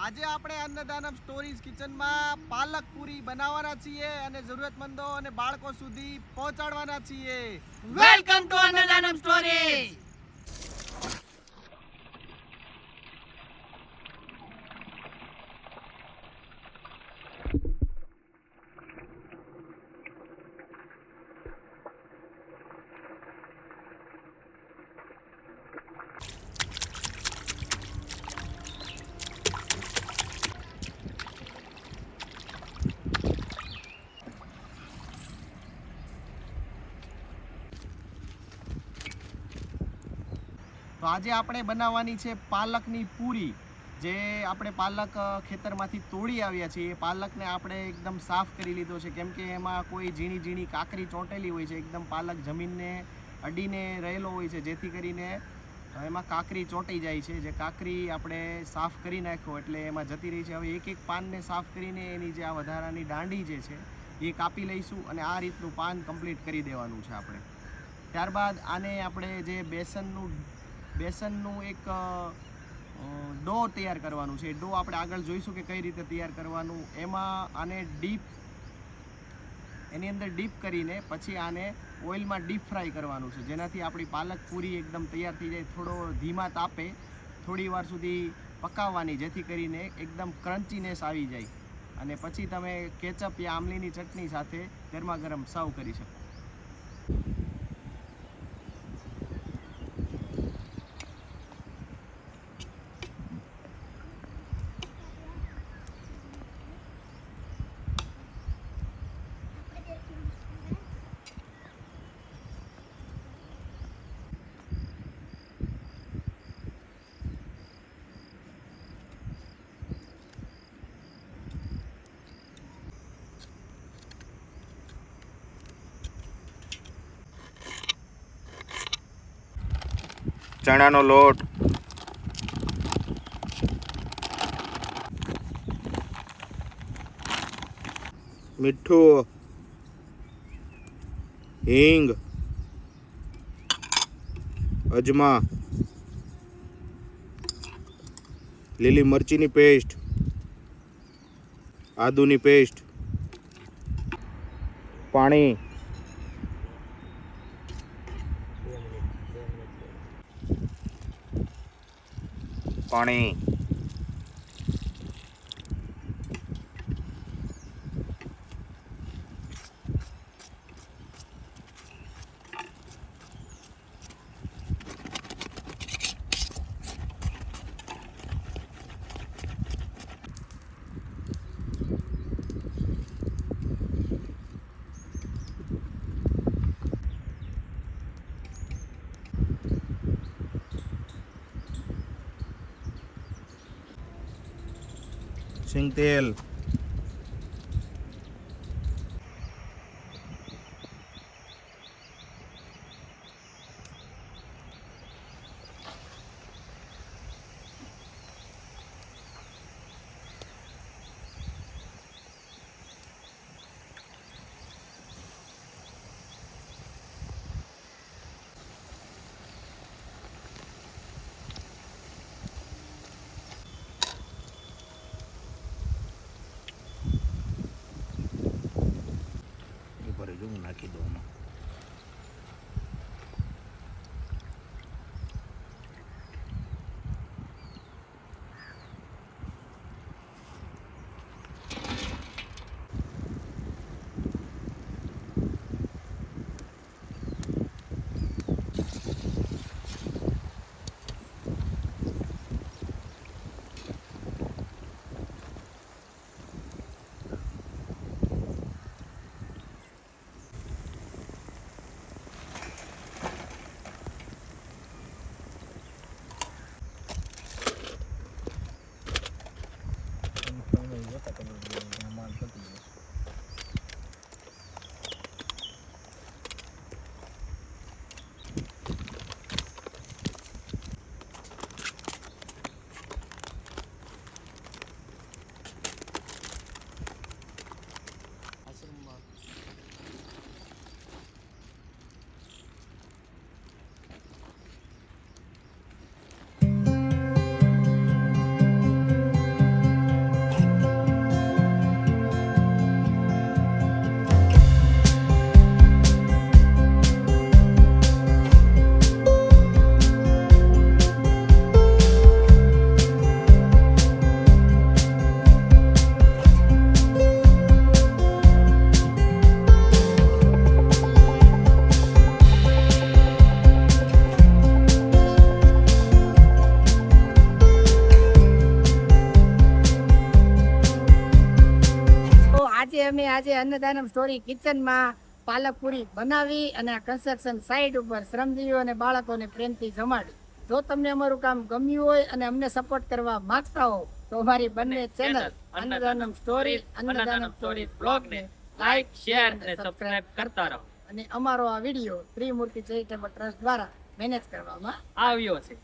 આજે આપણે અન્નદાનમ સ્ટોરીઝ કિચનમાં પાલક પૂરી બનાવવાના છીએ અને જરૂરતમંદો અને બાળકો સુધી પહોંચાડવાના છીએ. Welcome to Annadanam stories. તો આજે આપણે બનાવવાની છે પાલકની પૂરી. જે આપણે પાલક ખેતરમાંથી તોડી આવ્યા છીએ એ પાલકને આપણે એકદમ સાફ કરી લીધો છે, કેમ કે એમાં કોઈ ઝીણી ઝીણી કાકરી ચોંટેલી હોય છે. એકદમ પાલક જમીનને અડીને રહેલો હોય છે, જેથી કરીને એમાં કાકરી ચોંટી જાય છે. જે કાકરી આપણે સાફ કરી નાખ્યો એટલે એમાં જતી રહી છે. હવે એક એક પાનને સાફ કરીને એની જે આ વધારાની દાંડી જે છે એ કાપી લઈશું અને આ રીતનું પાન કમ્પ્લીટ કરી દેવાનું છે આપણે. ત્યારબાદ આને આપણે જે બેસનનું એક ડો તૈયાર કરવાનું છે. ડો આપણે આગળ જોઈશું કે કઈ રીતે તૈયાર કરવાનું. એમાં આને એની અંદર ડીપ કરીને પછી આને ઓઇલમાં ડીપ ફ્રાય કરવાનું છે, જેનાથી આપણી પાલક પૂરી એકદમ તૈયાર થઈ જાય. થોડો ધીમા તાપે થોડી વાર સુધી પકાવવાની, જેથી કરીને એકદમ ક્રન્ચીનેસ આવી જાય અને પછી તમે કેચઅપ યા આમલીની ચટણી સાથે ગરમા ગરમ સર્વ કરી શકો. ચણાનો લોટ, મીઠું, હિંગ, અજમા, લીલી મરચીની પેસ્ટ, આદુની પેસ્ટ, પાણી, સિંગ તેલ, રીતે અમે આજે અન્નદાનમ સ્ટોરી કિચનમાં પાલક પૂરી બનાવી અને આ કન્સ્ટ્રક્શન સાઇટ ઉપર શ્રમજીવીઓ અને બાળકોને પ્રેમથી જમાડી. જો તમને અમારું કામ ગમ્યું હોય અને અમને સપોર્ટ કરવા માંગતા હો તો અમારી બંને channel Annadanam story Annadanam story બ્લોગને લાઈક શેર અને સબસ્ક્રાઇબ કરતા રહો. અને અમારો આ વિડીયો ત્રિમૂર્તિ ચેરિટેબલ ટ્રસ્ટ દ્વારા મેનેજ કરવામાં આવ્યો છે.